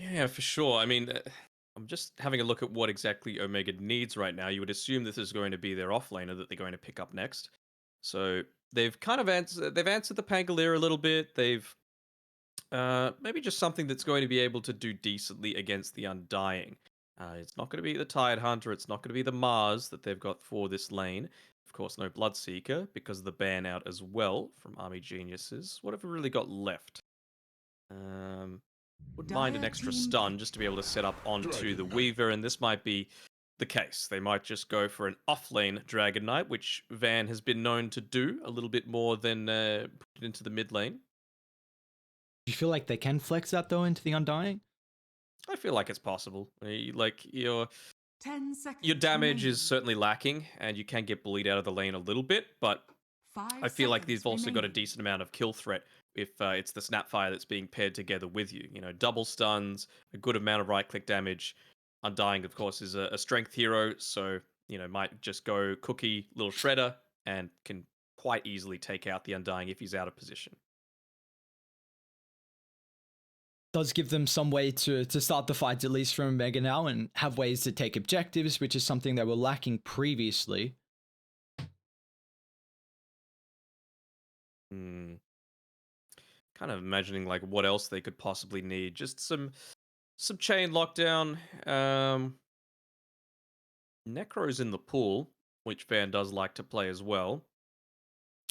Yeah, for sure. I mean, I'm just having a look at what exactly Omega needs right now. You would assume this is going to be their offlaner that they're going to pick up next. So they've kind of answered the Pangolier a little bit. They've maybe just something that's going to be able to do decently against the Undying. It's not going to be the Tide Hunter. It's not going to be the Mars that they've got for this lane. Of course, no Bloodseeker because of the ban out as well from Army Geniuses. What have we really got left? Um, wouldn't mind an Dire extra team stun pick. just to be able to set up onto the Dragon Knight. Weaver, and this might be the case. They might just go for an offlane Dragon Knight, which Van has been known to do a little bit more than put it into the mid lane. Do you feel like they can flex that though into the Undying? I feel like it's possible. Like 10 seconds. your damage remaining. is certainly lacking, and you can get bullied out of the lane a little bit, but 5 I feel like seconds they've also got a remaining. decent amount of kill threat if it's the Snapfire that's being paired together with you. You know, double stuns, a good amount of right-click damage. Undying, of course, is a strength hero, so might just go cookie, little shredder, and can quite easily take out the Undying if he's out of position. Does give them some way to start the fights at least from Omega now and have ways to take objectives, which is something they were lacking previously. Hmm. Kind of imagining like what else they could possibly need. Just some chain lockdown. Necro's in the pool, which Van does like to play as well,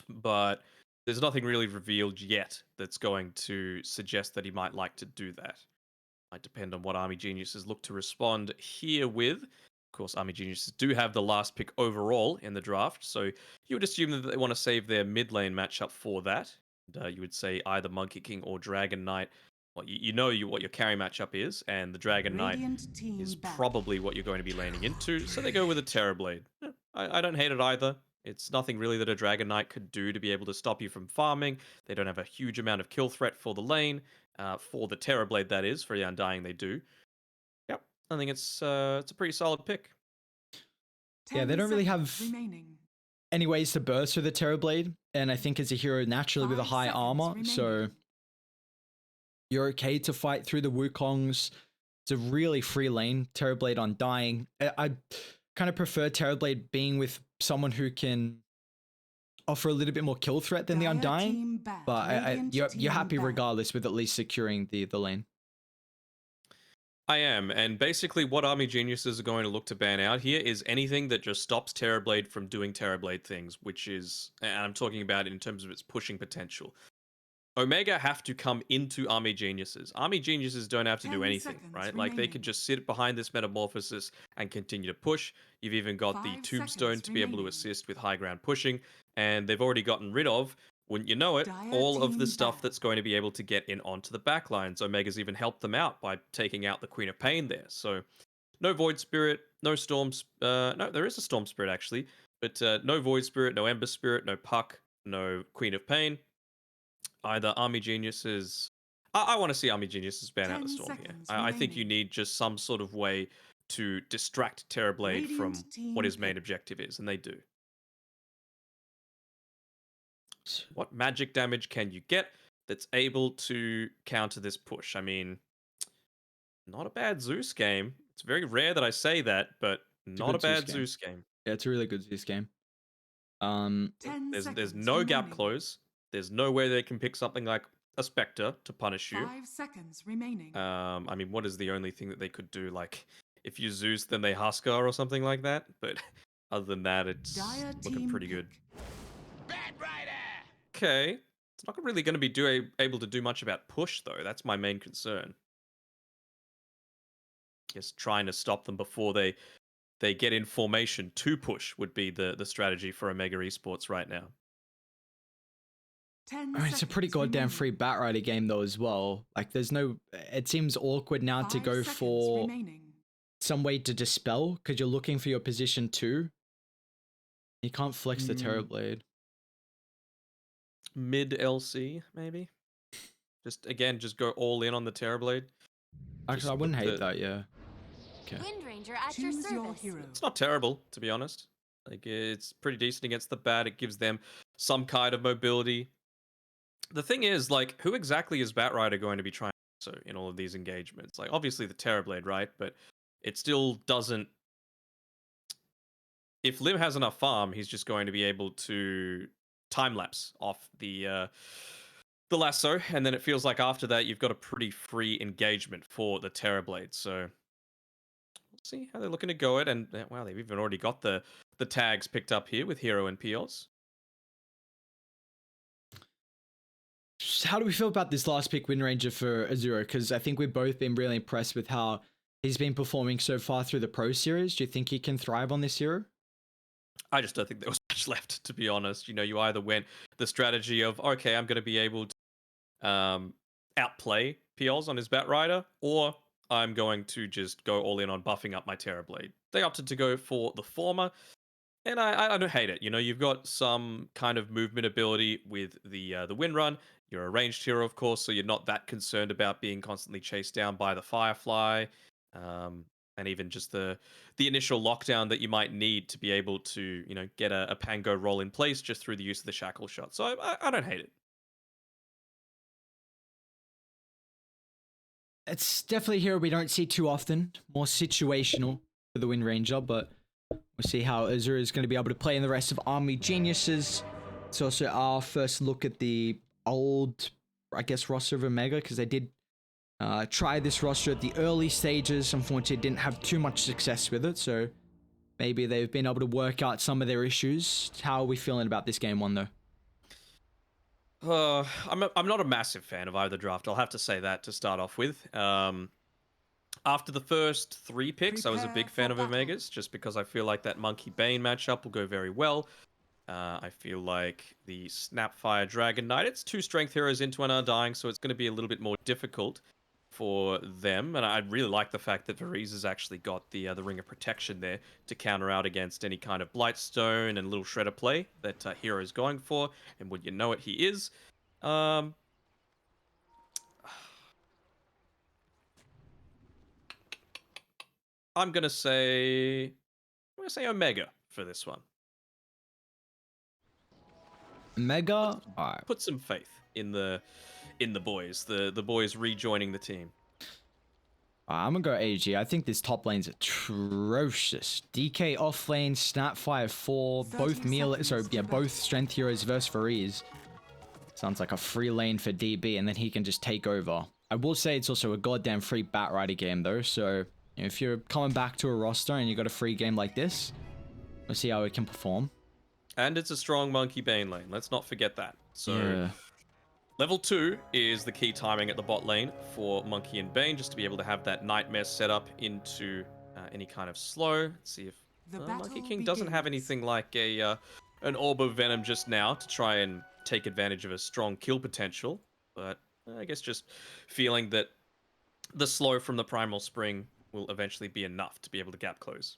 but there's nothing really revealed yet that's going to suggest that he might like to do that. Might depend on what Army Geniuses look to respond here with. Of course, Army Geniuses do have the last pick overall in the draft, so you would assume that they want to save their mid lane matchup for that. And, you would say either Monkey King or Dragon Knight. Well, you know what your carry matchup is, and the Dragon Knight Radiant team is back. probably what you're going to be laning into, so they go with a Terrorblade. I don't hate it either. It's nothing really that a Dragon Knight could do to be able to stop you from farming. They don't have a huge amount of kill threat for the lane. For the Terrorblade, that is. For the Undying, they do. Yep, I think it's a pretty solid pick. Yeah, they don't really 10 have seconds remaining. any ways to burst with a Terrorblade, and I think as a hero naturally with a 5 high seconds armor, so remaining. you're okay to fight through the Wukongs. It's a really free lane. Terrorblade Undying. I kind of prefer Terrorblade being with someone who can offer a little bit more kill threat than the Dire Undying, team back. but Radiant you're team happy back. regardless with at least securing the lane. I am, and basically what Army Geniuses are going to look to ban out here is anything that just stops Terrorblade from doing Terrorblade things, which is, and I'm talking about it in terms of its pushing potential. Omega have to come into Army Geniuses. Army Geniuses don't have to do 10 anything, seconds right? Like they could remaining. just sit behind this metamorphosis and continue to push. You've even got the 5 Tombstone seconds to be able to remaining. assist with high ground pushing, and they've already gotten rid of, wouldn't you know it, Dire all of the team stuff back. that's going to be able to get in onto the backlines. Omega's even helped them out by taking out the Queen of Pain there. So no Void Spirit, no Storms. No, there is a Storm Spirit actually, but no Void Spirit, no Ember Spirit, no Puck, no Queen of Pain. Either Army Geniuses. I want to see Army Geniuses ban out the 10 Storm here. seconds I think you remaining. need just some sort of way to distract Terrorblade from Radiant what team his main pick. objective is, and they do. What magic damage can you get that's able to counter this push? I mean, not a bad Zeus game. It's very rare that I say that, but It's a not a good Zeus bad game. Zeus game. Yeah, it's a really good Zeus game. 10 There's seconds no gap remaining. close. There's no way they can pick something like a Spectre to punish you. 5 seconds remaining. I mean, what is the only thing that they could do? Like, if you Zeus, then they Huskar or something like that. But other than that, it's Dire looking team pretty good. pick. Okay, it's not really going to be able to do much about push though. That's my main concern. Just trying to stop them before they get in formation to push would be the strategy for Omega Esports right now. 10 I mean, it's a pretty seconds goddamn remaining. free Batrider game though as well. Like, there's no. It seems awkward now to 5 go seconds for remaining. some way to dispel because you're looking for your position too. You can't flex the Terrorblade. Mid LC maybe. Just go all in on the Terrorblade. Actually, I Just wouldn't put hate the. that. Yeah. Okay. Wind Ranger at your Choose your service. hero. It's not terrible, to be honest. Like it's pretty decent against the bat. It gives them some kind of mobility. The thing is, like, who exactly is Batrider going to be trying So in all of these engagements, like obviously the Terrorblade, right? But it still doesn't. If Lim has enough farm, he's just going to be able to time lapse off the lasso, and then it feels like after that you've got a pretty free engagement for the Terrorblade. So we'll see how they're looking to go it. And wow, they've even already got the tags picked up here with Hero and Pios. How do we feel about this last pick, Wind Ranger, for Azuro? Because I think we've both been really impressed with how he's been performing so far through the Pro Series. Do you think he can thrive on this hero? I just don't think there was much left, to be honest. You know, you either went the strategy of, okay, I'm going to be able to outplay Pios on his Batrider, or I'm going to just go all in on buffing up my Terrorblade. They opted to go for the former, and I don't hate it. You know, you've got some kind of movement ability with the Wind Run. You're a ranged hero, of course, so you're not that concerned about being constantly chased down by the Firefly. And even just the initial lockdown that you might need to be able to, you know, get a Pango roll in place just through the use of the Shackle Shot. So I don't hate it. It's definitely a hero we don't see too often. More situational for the Wind Ranger, but we'll see how Azura is going to be able to play in the rest of Army Geniuses. It's also our first look at the old, I guess, roster of Omega, because they did try this roster at the early stages. Unfortunately, didn't have too much success with it, so maybe they've been able to work out some of their issues. How are we feeling about this game one, though? I'm not a massive fan of either draft. I'll have to say that to start off with. After the first 3 picks, I was a big fan of Omegas, just because I feel like that Monkey Bane matchup will go very well. I feel like the Snapfire Dragon Knight, it's 2 strength heroes into an Undying, so it's going to be a little bit more difficult for them. And I really like the fact that Varize has actually got the Ring of Protection there to counter out against any kind of Blightstone and little Shredder play that Hero is going for. And would you know it, he is. I'm gonna say Omega for this one. Omega? Alright. Put some faith in the boys. The boys rejoining the team. I'm gonna go AG. I think this top lane's atrocious. DK off lane, Snapfire 4, both melee, sorry, yeah, both strength heroes versus Varize. Sounds like a free lane for DB, and then he can just take over. I will say it's also a goddamn free Batrider game though, so if you're coming back to a roster and you got a free game like this, we'll see how it can perform. And it's a strong Monkey Bane lane. Let's not forget that. So. Yeah. Level 2 is the key timing at the bot lane for Monkey and Bane, just to be able to have that Nightmare set up into any kind of slow. Let's see if Monkey King doesn't have anything like an Orb of Venom just now to try and take advantage of a strong kill potential. But I guess just feeling that the slow from the Primal Spring will eventually be enough to be able to gap close.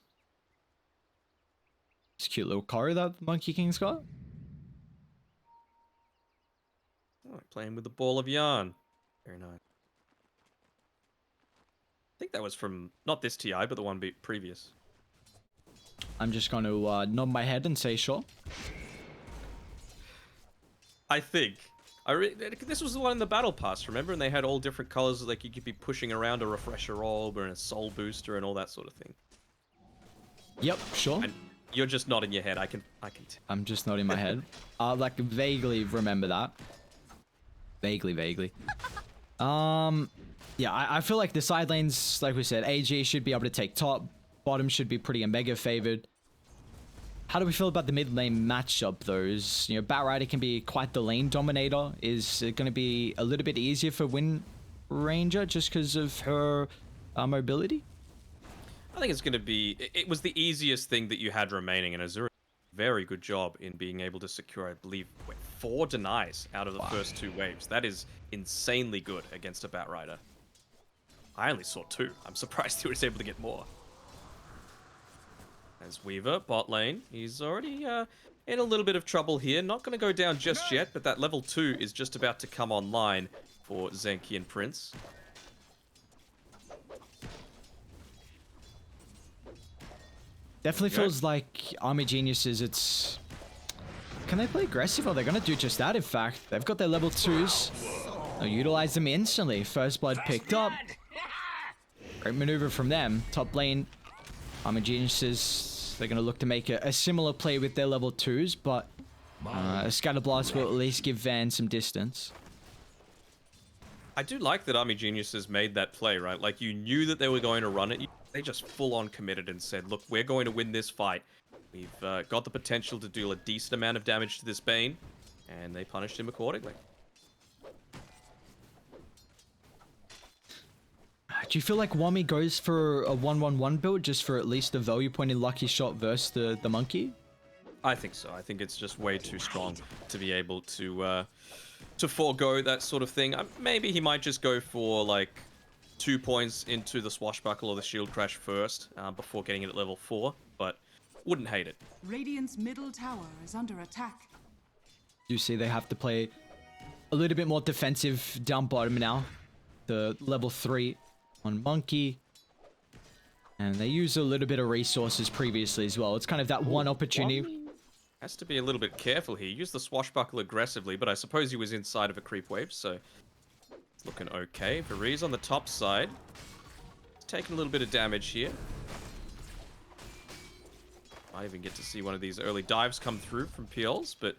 It's a cute little car that Monkey King's got. Oh, playing with the ball of yarn. Very nice. I think that was from, not this TI, but the one previous. I'm just going to nod my head and say sure. I think. This was the one in the Battle Pass, remember? And they had all different colors, like you could be pushing around a Refresher Orb or a Soul Booster and all that sort of thing. Yep, sure. And you're just nodding your head, I can tell. I'm just nodding my head. I like vaguely remember that. Vaguely. Yeah, I feel like the side lanes, like we said, AG should be able to take top. Bottom should be pretty Omega favored. How do we feel about the mid lane matchup, though? Batrider can be quite the lane dominator. Is it going to be a little bit easier for Wind Ranger just because of her mobility? I think it's going to be... It was the easiest thing that you had remaining, and Azura very good job in being able to secure, I believe, 4 denies out of the first 2 waves. That is insanely good against a Batrider. I only saw 2. I'm surprised he was able to get more. As Weaver, bot lane, he's already in a little bit of trouble here. Not going to go down just yet, but that level 2 is just about to come online for Zenki and Prince. Definitely feels like Army Geniuses, it's... Can they play aggressive? Or they're going to do just that, in fact. They've got their level 2s. They'll utilize them instantly. First blood picked up. Great maneuver from them. Top lane, Army Geniuses, they're going to look to make a similar play with their level 2s, but a Scatter Blast will at least give Van some distance. I do like that Army Geniuses made that play, right? Like, you knew that they were going to run it. They just full-on committed and said, look, we're going to win this fight. We've got the potential to deal a decent amount of damage to this Bane, and they punished him accordingly. Do you feel like Wami goes for a 1-1-1 build just for at least a value point in Lucky Shot versus the Monkey? I think so. I think it's just way too strong to be able to forego that sort of thing. Maybe he might just go for like 2 points into the Swashbuckle or the Shield Crash first before getting it at level 4, but wouldn't hate it. Radiant's middle tower is under attack. You see they have to play a little bit more defensive down bottom now. The level 3 on Monkey. And they use a little bit of resources previously as well. It's kind of that one opportunity. Has to be a little bit careful here. Use the Swashbuckle aggressively, but I suppose he was inside of a creep wave, so it's looking okay. Varese on the top side. He's taking a little bit of damage here. Might even get to see one of these early dives come through from Peels, but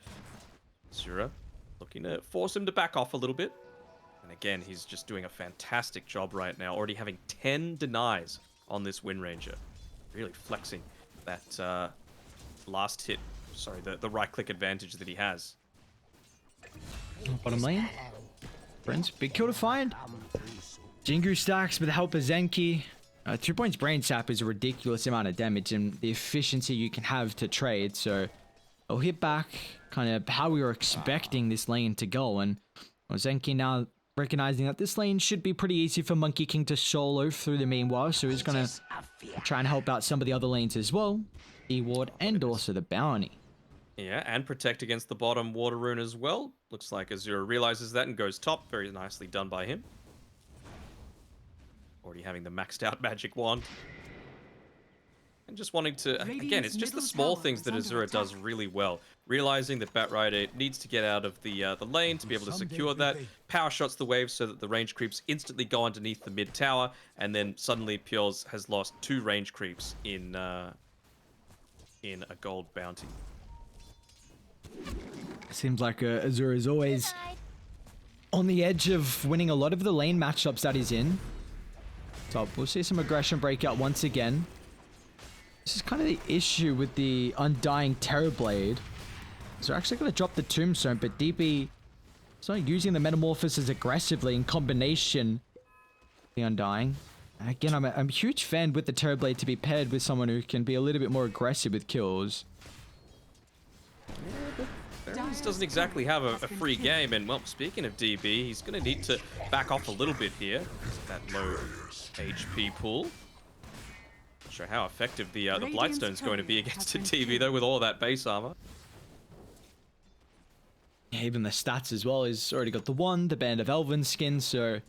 Zura looking to force him to back off a little bit. And again, he's just doing a fantastic job right now, already having 10 denies on this Wind Ranger. Really flexing that last hit, sorry, the right-click advantage that he has. Bottom lane. Friends, big kill to find. Jingu stacks with the help of Zenki. 2 points Brain Sap is a ridiculous amount of damage and the efficiency you can have to trade, so I'll hit back kind of how we were expecting this lane to go, and Zenki now recognizing that this lane should be pretty easy for Monkey King to solo through the meanwhile, so he's gonna try and help out some of the other lanes as well. E-Ward and also the Bounty. Yeah, and protect against the bottom water rune as well. Looks like Azura realizes that and goes top. Very nicely done by him. Already having the maxed out magic wand. And just wanting to, again, it's just the small things that Azura does really well. Realizing that Batrider needs to get out of the lane to be able to secure that. Power shots the wave so that the range creeps instantly go underneath the mid tower. And then suddenly Pures has lost 2 range creeps in a gold bounty. Seems like Azura is always on the edge of winning a lot of the lane matchups that he's in. So we'll see some aggression breakout once again. This is kind of the issue with the Undying Terrorblade. So we're actually going to drop the Tombstone, but DB is not using the Metamorphosis aggressively in combination with the Undying. And again, I'm a huge fan with the Terrorblade to be paired with someone who can be a little bit more aggressive with kills. This doesn't exactly have a free game, and well, speaking of DB, he's going to need to back off a little bit here. That low HP pool. Not sure how effective the Blightstone's going to be against a DB though, with all that base armor. Yeah, even the stats as well. He's already got the 1, the Band of Elven skin, so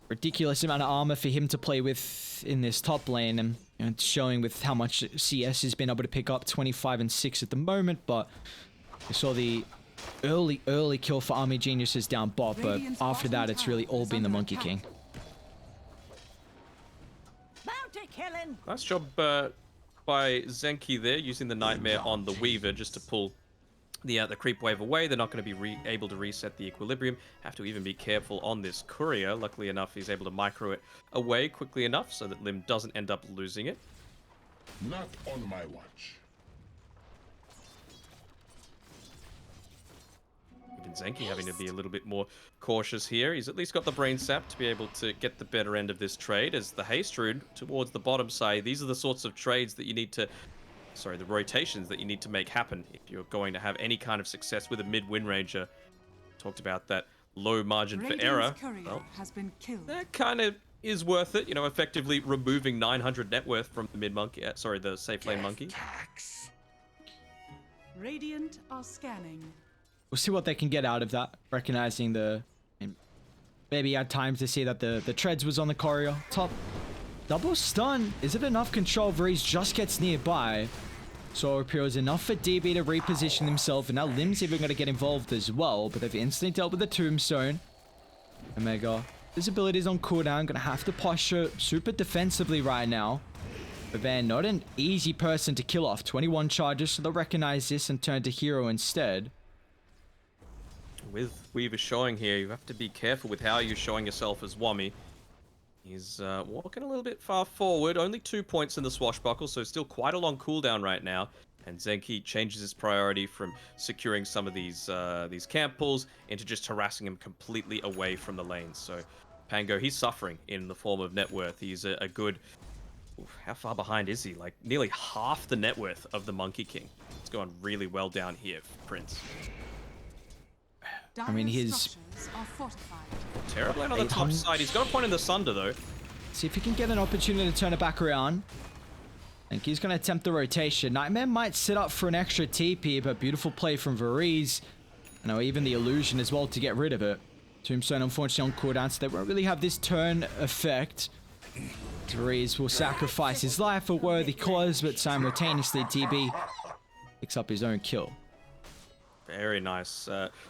ridiculous amount of armor for him to play with in this top lane, and it's showing with how much CS has been able to pick up, 25 and 6 at the moment, but we saw the early kill for Army Geniuses down bot, but after that it's really all been the Monkey King. Nice job by Zenki there, using the Nightmare on the Weaver just to pull the creep wave away. They're not going to be able to reset the equilibrium. Have to even be careful on this courier. Luckily enough, he's able to micro it away quickly enough so that Lim doesn't end up losing it. Not on my watch. Even Zenki having to be a little bit more cautious here. He's at least got the Brain Sap to be able to get the better end of this trade, as the Haste Rune towards the bottom side. These are the sorts of trades that you need to... Sorry, the rotations that you need to make happen if you're going to have any kind of success with a mid-Wind Ranger. Talked about that low margin for error. Well, has been killed. that kind of is worth it, you know, effectively removing 900 net worth from the mid-monkey. Sorry, the safe lane monkey. Radiant are scanning. We'll see what they can get out of that, recognizing the... Maybe at times to see that the treads was on the courier. Top. Double stun. Is it enough control? Varese just gets nearby. So Pure is enough for DB to reposition himself, and now Lim's even going to get involved as well, but they've instantly dealt with the Tombstone. Omega. His ability's on cooldown. Gonna have to posture super defensively right now. But Van, not an easy person to kill off. 21 charges, so they'll recognize this and turn to hero instead. With Weaver showing here, you have to be careful with how you're showing yourself as Wami. He's walking a little bit far forward. Only 2 points in the swashbuckle, so still quite a long cooldown right now. And Zenki changes his priority from securing some of these camp pulls into just harassing him completely away from the lanes. So Pango, he's suffering in the form of net worth. He's a good... Oof, how far behind is he? Like nearly half the net worth of the Monkey King. It's going really well down here for Prince. I mean, his... structures are fortified. Terribly on the top side. He's got a point in the Sunder, though. See if he can get an opportunity to turn it back around. I think he's going to attempt the rotation. Nightmare might sit up for an extra TP, but beautiful play from Varize. I know, even the illusion as well to get rid of it. Tombstone, unfortunately, on cooldown, so they won't really have this turn effect. Varize will sacrifice his life for worthy cause, but simultaneously, TB picks up his own kill. Very nice.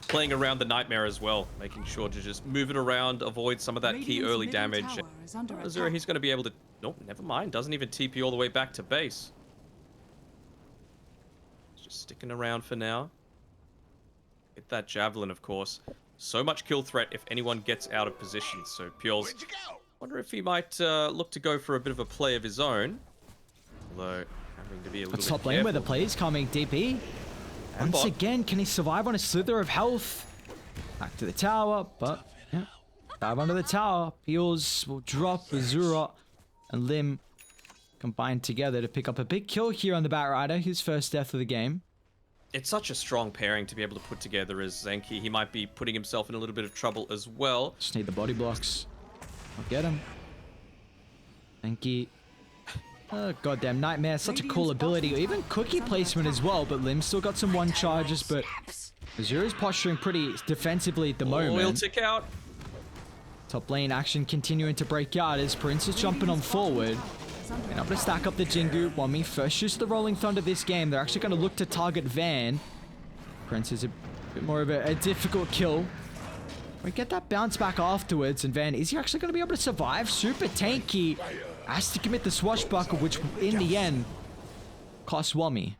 Playing around the Nightmare as well, making sure to just move it around, avoid some of that key Radiant's early middle damage. tower is under Azura, attack. he's going to be able to... Nope, never mind. Doesn't even TP all the way back to base. Just sticking around for now. Hit that Javelin, of course. So much kill threat if anyone gets out of position. So Pure's... Wonder if he might look to go for a bit of a play of his own. Although, having to be a little bit Top lane where the careful. play is coming, DP. And Once bot. again, can he survive on a slither of health? Back to the tower, but yeah. Dive under the tower. Peels will drop. Azura and Lim combine together to pick up a big kill here on the Batrider. His first death of the game. It's such a strong pairing to be able to put together as Zenki. He might be putting himself in a little bit of trouble as well. Just need the body blocks. I'll get him. Enki. Oh, goddamn Nightmare. Such a cool ability. Even cookie placement as well, but Lim still got some one charges, but Azura's posturing pretty defensively at the He'll moment. tick out. Top lane action continuing to break out as Prince is jumping on forward. And able to stack up the Jingu. Wami first use the Rolling Thunder this game. They're actually going to look to target Van. Prince is a bit more of a difficult kill. We get that bounce back afterwards, and Van, is he actually going to be able to survive? Super tanky. Has to commit the swashbuckle, which in the end costs Wami.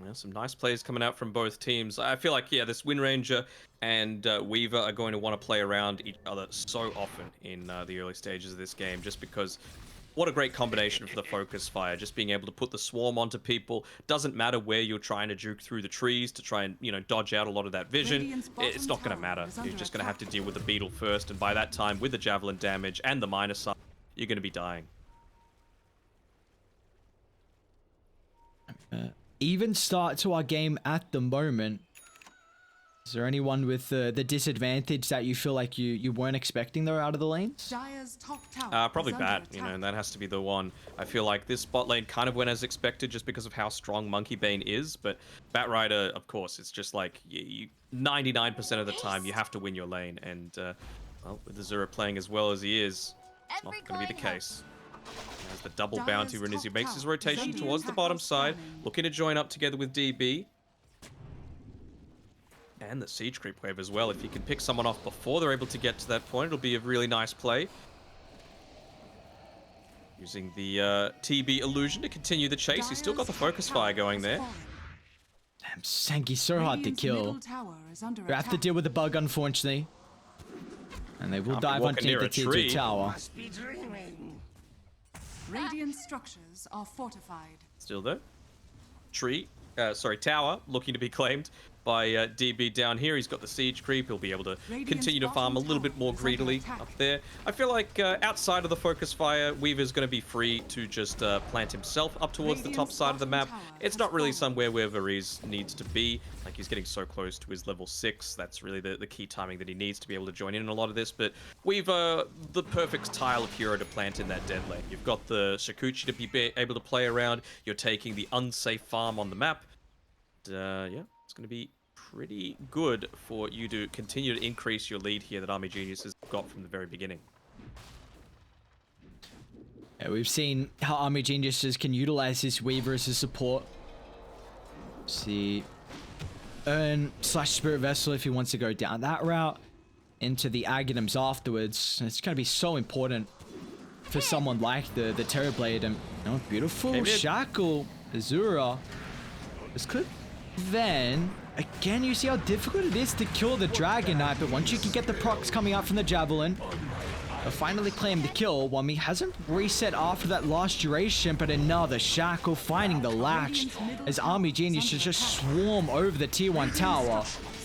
Yeah, some nice plays coming out from both teams. I feel like, yeah, this Wind Ranger and Weaver are going to want to play around each other so often in the early stages of this game, just because what a great combination for the focus fire. Just being able to put the swarm onto people. Doesn't matter where you're trying to juke through the trees to try and, you know, dodge out a lot of that vision. Radiant's bottom It's not going to tower matter. is You're under just going to have to attack. deal with the beetle first, and by that time, with the javelin damage and the minus side, you're going to be dying. Even start to our game at the moment. Is there anyone with the disadvantage that you feel like you weren't expecting though out of the lanes? Dire's top tower Probably is under Bat, you know, attack. and that has to be the one. I feel like this bot lane kind of went as expected just because of how strong Monkey Bane is, but Batrider, of course, it's just like 99% of the time you have to win your lane, and well, with Azura playing as well as he is, it's not going to be the case. There's the double bounty run as he makes his rotation towards the bottom side, looking to join up together with DB. And the siege creep wave as well. If you can pick someone off before they're able to get to that point, it'll be a really nice play. Using the TB illusion to continue the chase. He's still got the focus fire going there. Damn, Senki's so hard to Radiant's kill. middle tower is under We have to attack. deal with the bug, unfortunately. And they will Can't be dive walking near underneath the a tier 2 tree. tower. Radiant structures are fortified. Still though. Tower looking to be claimed by DB down here. He's got the siege creep. He'll be able to Radiant's continue to farm a bottom little bit more tower is under greedily attack. up there. I feel like outside of the focus fire, Weaver's going to be free to just plant himself up towards the top Radiant's side of the bottom map. tower It's has not really fallen. somewhere where Varize needs to be. Like, he's getting so close to his level 6. That's really the key timing that he needs to be able to join in a lot of this. But Weaver, the perfect tile of hero to plant in that dead lane. You've got the Shakuchi to be able to play around. You're taking the unsafe farm on the map. Yeah, it's going to be pretty good for you to continue to increase your lead here that Army Genius has got from the very beginning. Yeah, we've seen how Army Geniuses can utilize this Weaver as a support. See, Spirit Vessel if he wants to go down that route. into the Aghanims afterwards. It's going to be so important for someone like the Terrorblade. And beautiful shackle, Azura. This could then again, you see how difficult it is to kill the Dragon Knight, but once you can get the procs coming out from the Javelin, they'll finally claim the kill. Wami hasn't reset after that last duration, but another shackle finding the latch as Army Geniuses just swarm over the tier 1 tower.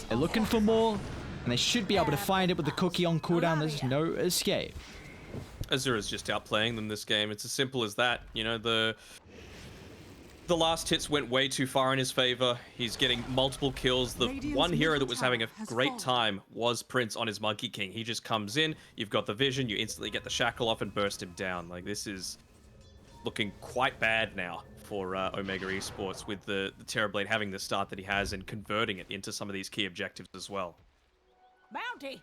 They're looking for more, and they should be able to find it with the cookie on cooldown. There's no escape. Azura's just outplaying them this game. It's as simple as that. You know, the last hits went way too far in his favor. He's getting multiple kills. The one hero that was having a great time was Prince on his Monkey King. He just comes in, you've got the vision, you instantly get the shackle off and burst him down. Like, this is looking quite bad now for Omega Esports, with the Terrorblade having the start that he has and converting it into some of these key objectives as well. Bounty!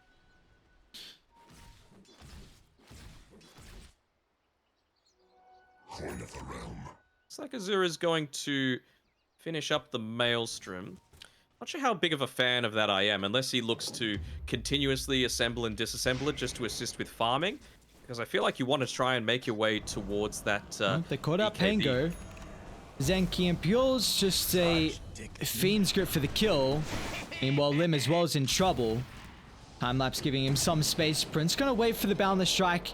Horn of the Realm. Looks like Azura's going to finish up the Maelstrom. Not sure how big of a fan of that I am, unless he looks to continuously assemble and disassemble it just to assist with farming. Because I feel like you want to try and make your way towards that They caught out BKB. Pango. Zenki and Pure's just a Fiend's Grip for the kill. Meanwhile, Lim as well is in trouble. Time-lapse giving him some space. Prince gonna wait for the Boundless Strike.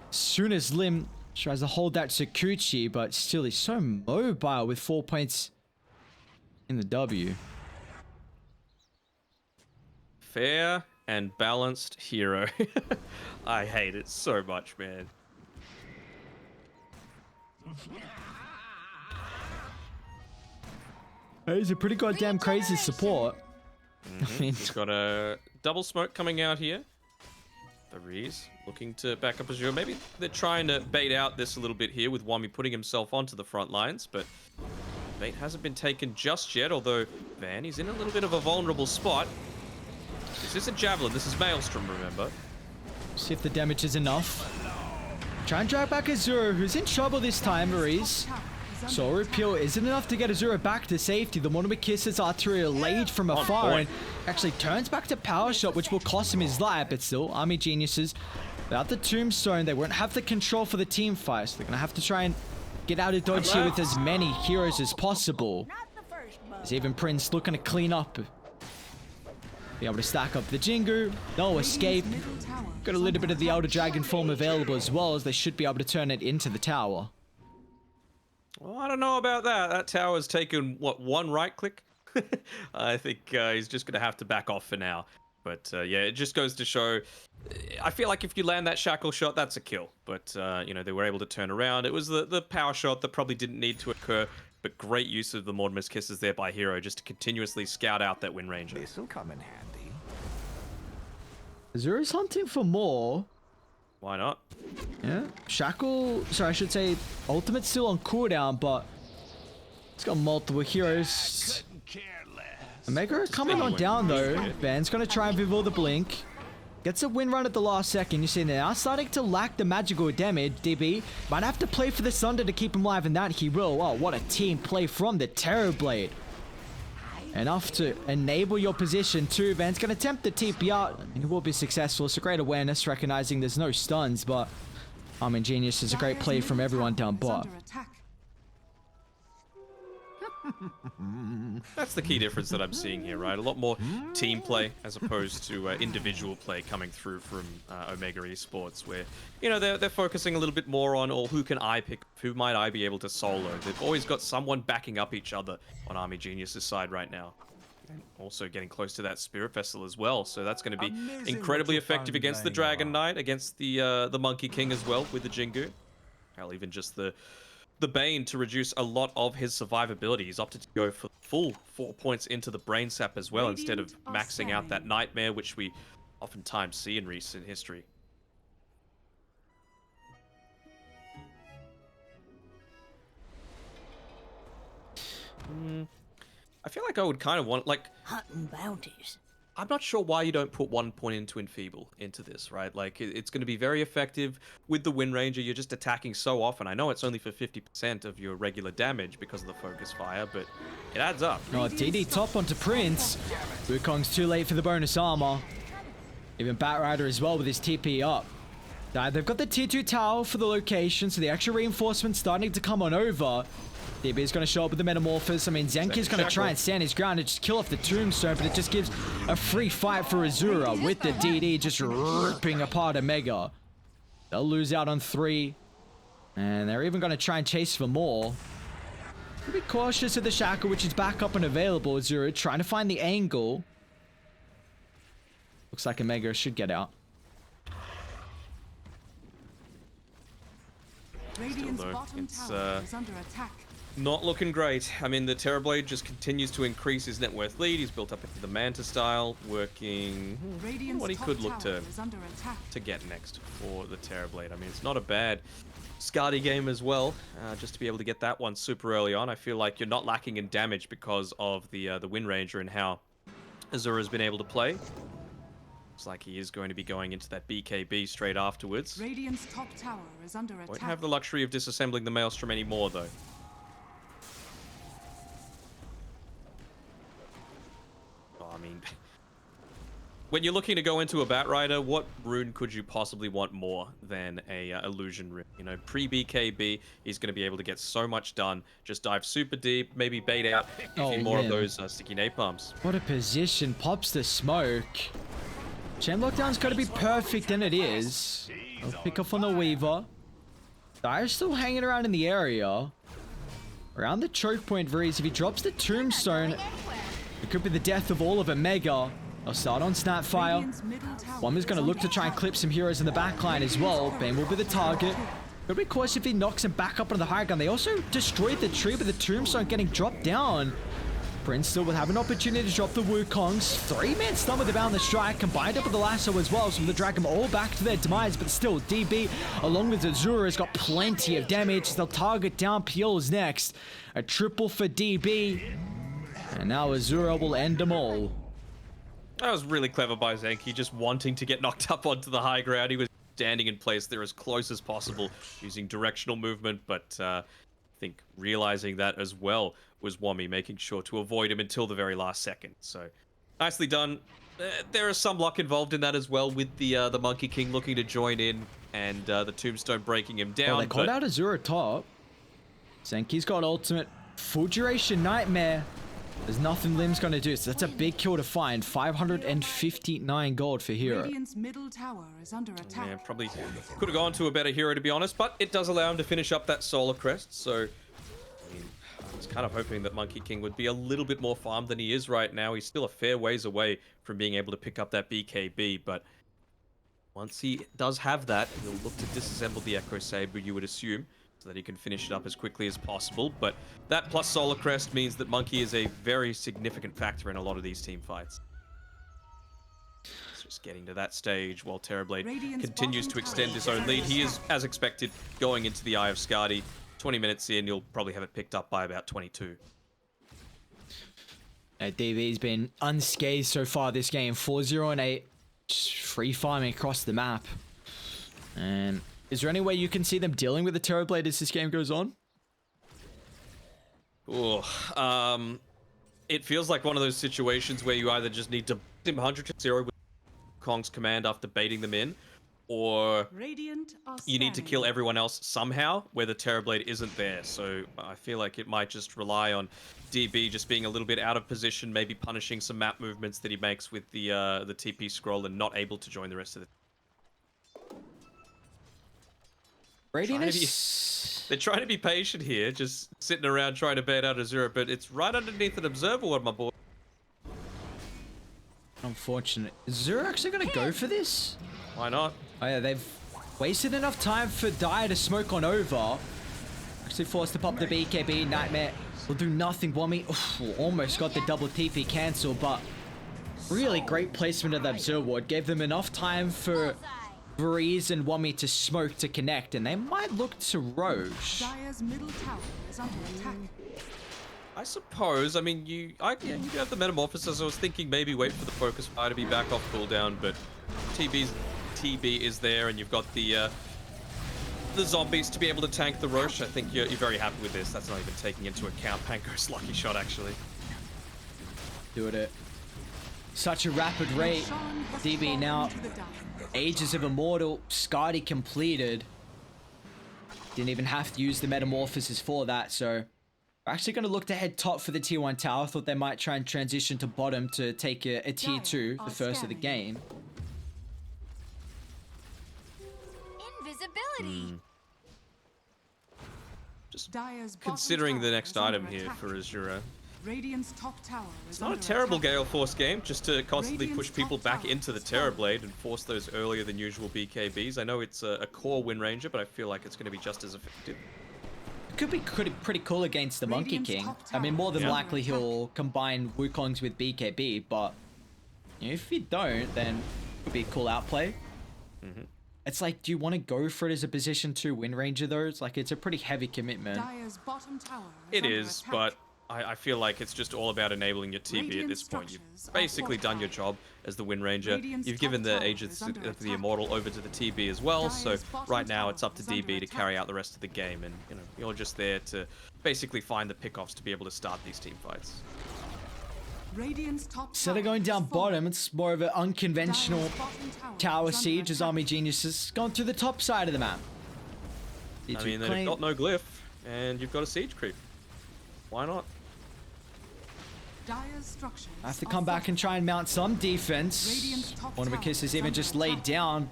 As soon as Lim tries to hold that Sakuchi, but still he's so mobile with 4 points in the W. Fair and balanced hero. I hate it so much, man. He's a pretty goddamn crazy support. I mean, He's got a double smoke coming out here. The Reese looking to back up Azure. Maybe they're trying to bait out this a little bit here with Wami putting himself onto the front lines, but bait hasn't been taken just yet, although Van, he's in a little bit of a vulnerable spot. This isn't Javelin, this is Maelstrom, remember? see if the damage is enough. Try and drag back Azura, who's in trouble this time, Maurice. So Repeal isn't enough to get Azura back to safety. The Monomer kisses Arterial Lade from afar and actually turns back to Power Shot, which will cost him his life, but still, Army Geniuses, without the Tombstone, they won't have the control for the team fight, so they're going to have to try and get out of dodge here with as many heroes as possible. There's even Prince looking to clean up. Be able to stack up the Jingu, no escape. Got a little bit of the Elder Dragon form available as well, as they should be able to turn it into the tower. Well, I don't know about that. That tower's taken, what, one right click? I think he's just going to have to back off for now. But yeah, it just goes to show, I feel like if you land that shackle shot, that's a kill. But, you know, they were able to turn around. It was the power shot that probably didn't need to occur, but great use of the Mortimer's Kisses there by Hero just to continuously scout out that Wind Ranger. This'll come in handy. Azura's hunting for more. Why not? Yeah, Shackle, sorry, I should say Ultimate's still on cooldown, but it's got multiple heroes. Omega coming on down though. Van's gonna try and reveal the blink. Gets a win run at the last second. You see they're now starting to lack the magical damage. DB might have to play for the Sunder to keep him alive, and that he will. Wow, what a team play from the Terrorblade. Enough to enable your position too. Van's gonna attempt the TP out, and he will be successful. It's a great awareness, recognizing there's no stuns, but Genius is a great play from everyone down bot. That's the key difference that I'm seeing here, right? A lot more team play as opposed to individual play coming through from Omega Esports, where, you know, they're focusing a little bit more on, or who can I pick, who might I be able to solo. They've always got someone backing up each other on Army Genius's side right now. And also getting close to that Spirit Vessel as well, so that's going to be incredibly effective against the Dragon Knight, against the Monkey King as well with the Jingu. Hell, even just the Bane to reduce a lot of his survivability. He's opted to go for full 4 points into the Brain Sap as well, instead of maxing out that Nightmare, which we oftentimes see in recent history. I feel like I would kind of want, like, Hunting bounties. I'm not sure why you don't put 1 point into Enfeeble into this, right? Like, it's going to be very effective with the Wind Ranger. You're just attacking so often. I know it's only for 50% of your regular damage because of the focus fire, but it adds up. Oh, DD top onto Prince. Wukong's too late for the bonus armor. Even Batrider as well with his TP up. They've got the tier 2 tower for the location, so the extra reinforcements starting to come on over. DB is going to show up with the Metamorphosis. I mean, Zenki's going to try and stand his ground and just kill off the Tombstone, but it just gives a free fight for Azura with the DD just ripping apart Omega. They'll lose out on 3. And they're even going to try and chase for more. Be cautious of the Shackle, which is back up and available. Azura trying to find the angle. Looks like Omega should get out. Radiant's though, bottom it's, tower is under attack. Not looking great. I mean, the Terrorblade just continues to increase his net worth lead. He's built up into the Manta style, working Radiant's what he top could look tower to is under attack. get next for the Terrorblade. I mean, it's not a bad Skadi game as well, just to be able to get that one super early on. I feel like you're not lacking in damage because of the Wind Ranger and how Azura's been able to play. Looks like he is going to be going into that BKB straight afterwards. Radiant's top tower is under attack. Won't have the luxury of disassembling the Maelstrom anymore, though. Oh, I mean, when you're looking to go into a Batrider, what rune could you possibly want more than a illusion rune? You know, pre-BKB, he's going to be able to get so much done. Just dive super deep, maybe bait out a few more of those sticky napalms. What a position. Pops the smoke. Chain Lockdown's got to be perfect, and it is. I'll pick up on the Weaver. Dire's still hanging around in the area. Around the choke point, Vreeze. If he drops the Tombstone, it could be the death of all of Omega. I'll start on Snapfire. Radiant's middle tower Womber's going to is look under to try and attack. clip some heroes in the backline as well. Bane will be the target. It'll be cautious if he knocks him back up on the high ground. They also destroyed the tree, but the Tombstone getting dropped down. Prince still will have an opportunity to drop the Wukongs. 3-man stun with the Bound the Strike, combined up with the Lasso as well, so the drag them all back to their demise, but still, DB, along with Azura, has got plenty of damage. They'll target down Peel's next. A triple for DB. And now Azura will end them all. That was really clever by Zenki, just wanting to get knocked up onto the high ground. He was standing in place there as close as possible, using directional movement, but I think realizing that as well was Wommy, making sure to avoid him until the very last second. So, nicely done. There is some luck involved in that as well, with the Monkey King looking to join in and the Tombstone breaking him down. Oh, they called out Azura top. Zenki's got ultimate. Full duration Nightmare. There's nothing Lim's going to do, so that's a big kill to find. 559 gold for Hero. Radiant's middle tower is under attack. Yeah, probably could have gone to a better hero, to be honest, but it does allow him to finish up that Solar Crest, so I mean, I was kind of hoping that Monkey King would be a little bit more farmed than he is right now. He's still a fair ways away from being able to pick up that BKB, but once he does have that, he'll look to disassemble the Echo Saber, you would assume, so that he can finish it up as quickly as possible. But that plus Solar Crest means that Monkey is a very significant factor in a lot of these team fights. It's just getting to that stage while Terrorblade Radiant's continues to bottom extend tower his is own under lead. He is, attack. as expected, going into the Eye of Skadi. 20 minutes in, you'll probably have it picked up by about 22. DB's been unscathed so far this game. 4-0 and 8. Just free farming across the map. And is there any way you can see them dealing with the Terrorblade as this game goes on? Oh, it feels like one of those situations where you either just need to beat him 100-0 with Kong's command after baiting them in, or Radiant are you need to scanning. kill everyone else somehow where the Terrorblade isn't there. So I feel like it might just rely on DB just being a little bit out of position, maybe punishing some map movements that he makes with the TP scroll and not able to join the rest of the... Radiance. They're trying to be patient here, just sitting around trying to bait out Azura, but it's right underneath an observer one, my boy. Unfortunate. Is Azura actually going to go for this? Why not? Oh yeah, they've wasted enough time for Dire to smoke on over. Actually forced to pop the BKB. Nightmare will do nothing. Wommy almost got the double TP cancel, but really great placement of the Observer Ward. Gave them enough time for Breeze and Wommy to smoke to connect, and they might look to Roche. Dire's middle tower is under attack. I suppose. I mean, you have the Metamorphosis. I was thinking maybe wait for the Focus Fire to be back off cooldown, but TB is there, and you've got the zombies to be able to tank the Roche. I think you're very happy with this. That's not even taking into account Panko's lucky shot, actually. Do it. such a rapid rate. Sean has DB fallen now, to the dark. Ages of Immortal, Skadi completed. Didn't even have to use the Metamorphosis for that, so we're actually going to look to head top for the tier 1 tower. Thought they might try and transition to bottom to take a tier 2, the first of the game. Invisibility. Just Dire's bottom considering the tower next is under item here attack. for Azura. Radiant's top tower is It's not a under terrible attack. Gale Force game, just to constantly Radiant's push people top back tower into the has fallen. Terrorblade and force those earlier than usual BKBs. I know it's a core Wind Ranger, but I feel like it's going to be just as effective. Could be pretty cool against the Monkey Radiant's King. top I mean, more than tower is likely under he'll combine Wukongs with BKB, but you know, if you don't, then it would be a cool outplay. It's like, do you want to go for it as a position 2 Wind Ranger though? It's like, it's a pretty heavy commitment. Dire's bottom tower It under is, attack. but I feel like it's just all about enabling your TB at Radiant this point. You've structures are basically done your fortified. job as the Wind Ranger. Radiant's You've top given the tower agents is under of the attack. Immortal over to the TB as well, so Dire's bottom right now it's up to tower is DB under to carry attack. out the rest of the game, and you know you're just there to basically find the pickoffs to be able to start these team fights. Radiant's top Instead tower of going down has fallen. bottom, it's more of an unconventional Dire's bottom tower is under siege as attack. Army Geniuses going through the top side of the map. I mean, they've got no glyph, and you've got a siege creep. Why not? Dire's structures I have to are come back and try and mount some Radiant's defense. top One of the tower kisses is even under just laid attack. down.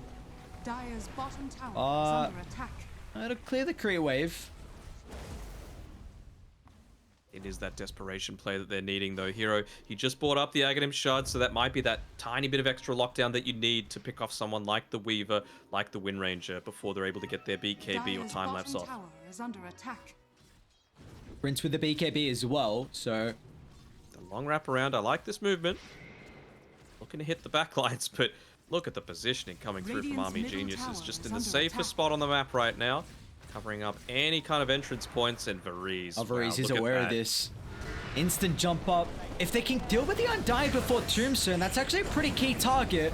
Dire's bottom tower Uh, is under attack. It'll clear the Kree wave. It is that desperation play that they're needing, though. Hero, he just brought up the Aghanim Shard, so that might be that tiny bit of extra lockdown that you need to pick off someone like the Weaver, like the Wind Ranger, before they're able to get their BKB or Dire's time lapse bottom off. tower is under attack. Prince with the BKB as well, so The long wrap around, I like this movement. Looking to hit the backlines, but look at the positioning coming through from Radiant's Army middle Geniuses. tower Just is in the under safest attack. spot on the map right now, covering up any kind of entrance points, and Varese. Alvarez wow, is look at aware of that. this. Instant jump up. If they can deal with the Undying before Tombstone, that's actually a pretty key target.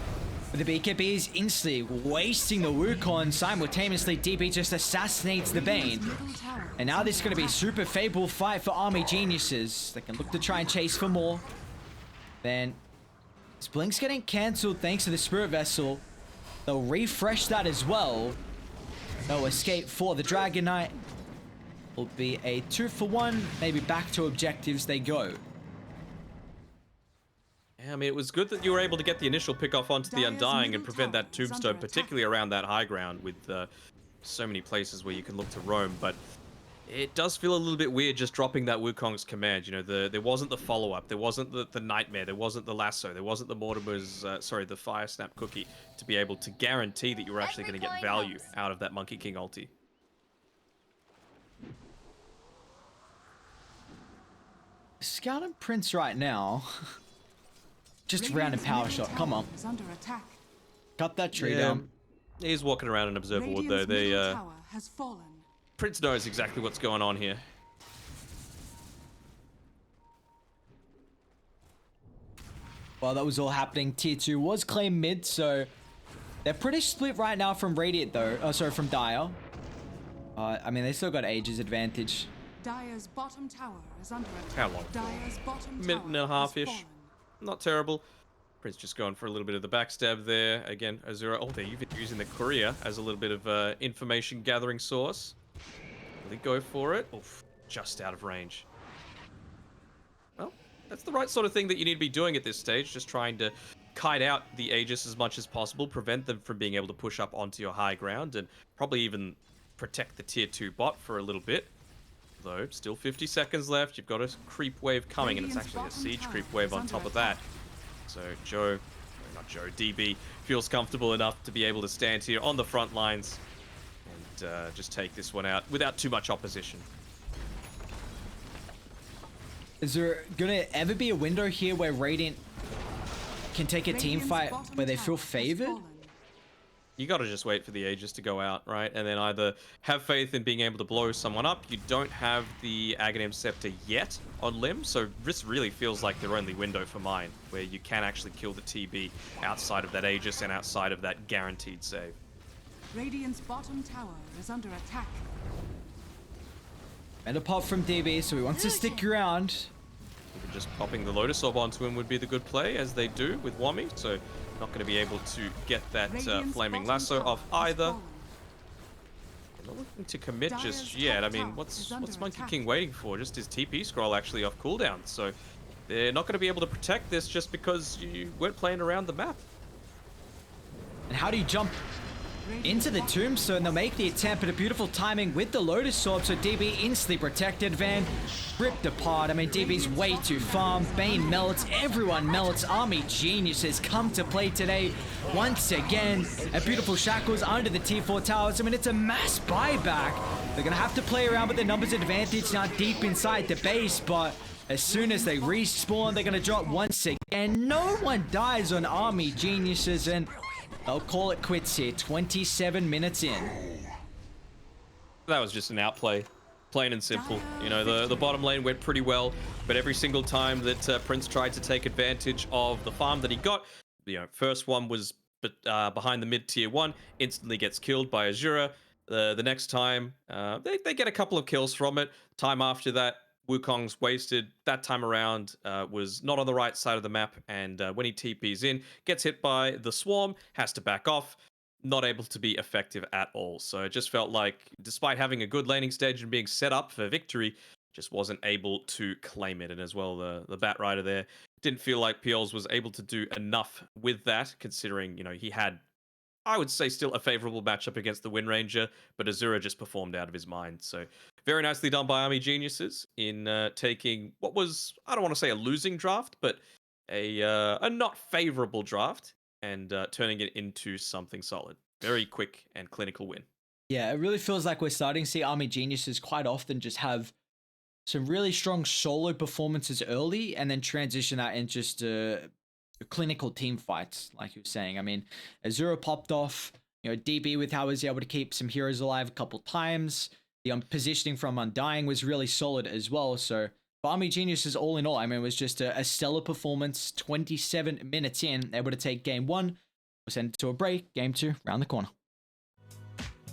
But the BKB is instantly wasting the Wukong. Simultaneously, DB just assassinates the Bane. Middle tower And now this is going to be a super favorable fight for Army Geniuses. They can look to try and chase for more. Then, this Blink's getting cancelled thanks to the Spirit Vessel. They'll refresh that as well. No escape for the Dragon Knight. Will be a 2-for-1. Maybe back to objectives they go. Yeah, I mean, it was good that you were able to get the initial pick off onto the Dire's Undying and middle prevent that tower is Tombstone, under attack. particularly around that high ground with so many places where you can look to roam. But it does feel a little bit weird just dropping that Wukong's command. You know, there wasn't the follow-up, there wasn't the Nightmare, there wasn't the Lasso, there wasn't the Mortimer's, the Fire Snap Cookie to be able to guarantee that you were actually going to get value helps. out of that Monkey King ulti. Scout and Prince right now. Just a random Radiant's power middle shot. Come tower on. is under attack. Cut that tree Yeah, down. he's walking around in observer wood though. Radiant's middle tower has fallen. Prince knows exactly what's going on here. While that was all happening, tier 2 was claimed mid, so they're pretty split right now from Radiant though. Oh, sorry, from Dire. I mean, they still got Aegis advantage. Dire's bottom tower is under attack. How long for? Dire's bottom Minute tower and a half-ish. has fallen. Not terrible. Prince just going for a little bit of the backstab there. Again, Azura. Oh, they're even using the courier as a little bit of information gathering source. Really go for it. Oof, just out of range. Well, that's the right sort of thing that you need to be doing at this stage. Just trying to kite out the Aegis as much as possible, prevent them from being able to push up onto your high ground, and probably even protect the tier 2 bot for a little bit. Though, still 50 seconds left. You've got a creep wave coming, and it's Radiant's actually a bottom siege tower creep wave is on under top of attack. that. So DB feels comfortable enough to be able to stand here on the front lines and just take this one out without too much opposition. Is there gonna ever be a window here where Radiant can take a team Radiant's fight bottom where they tower feel has favored? fallen. You got to just wait for the Aegis to go out, right? And then either have faith in being able to blow someone up. You don't have the Aghanim Scepter yet on Lim, so this really feels like their only window for mine, where you can actually kill the TB outside of that Aegis and outside of that guaranteed save. Radiant's bottom tower is under attack. And apart from DB, so he wants to stick around. Even just popping the Lotus Orb onto him would be the good play, as they do with Wami. So not going to be able to get that Radiant's Flaming bottom Lasso tower off has either. fallen. They're not looking to commit Dire's just yet. top I mean, tower what's is under Monkey attack. King waiting for? Just his TP scroll actually off cooldown. So they're not going to be able to protect this just because you weren't playing around the map. And how do you jump into the tombstone? They'll make the attempt, but a beautiful timing with the Lotus Orb, so DB instantly protected. Van ripped apart. I mean, DB's way too farm. Bane melts, everyone melts. Army Geniuses come to play today once again. A beautiful Shackles under the T4 towers. I mean, it's a mass buyback. They're gonna have to play around with the numbers advantage now deep inside the base, but as soon as they respawn, they're gonna drop once again. No one dies on Army Geniuses, and they'll call it quits here, 27 minutes in. That was just an outplay, plain and simple. You know, the bottom lane went pretty well, but every single time that Prince tried to take advantage of the farm that he got, you know, first one was behind the mid tier 1, instantly gets killed by Azura. The next time, they get a couple of kills from it. Time after that, Wukong's wasted. That time around was not on the right side of the map, and when he TPs in, gets hit by the swarm, has to back off, not able to be effective at all. So it just felt like, despite having a good laning stage and being set up for victory, just wasn't able to claim it. And as well, the Bat Rider there didn't feel like Piols was able to do enough with that, considering, you know, he had, I would say, still a favorable matchup against the Wind Ranger, but Azura just performed out of his mind. So very nicely done by Army Geniuses in taking what was, I don't want to say a losing draft, but a not favorable draft, and turning it into something solid. Very quick and clinical win. Yeah, it really feels like we're starting to see Army Geniuses quite often just have some really strong solo performances early and then transition that into just clinical team fights, like you were saying. I mean, Azura popped off, you know, DB with how he was able to keep some heroes alive a couple times. The positioning from Undying was really solid as well. So, Army Geniuses, all in all, I mean, it was just a stellar performance. 27 minutes in, able to take game 1. We'll send it to a break. Game 2, round the corner.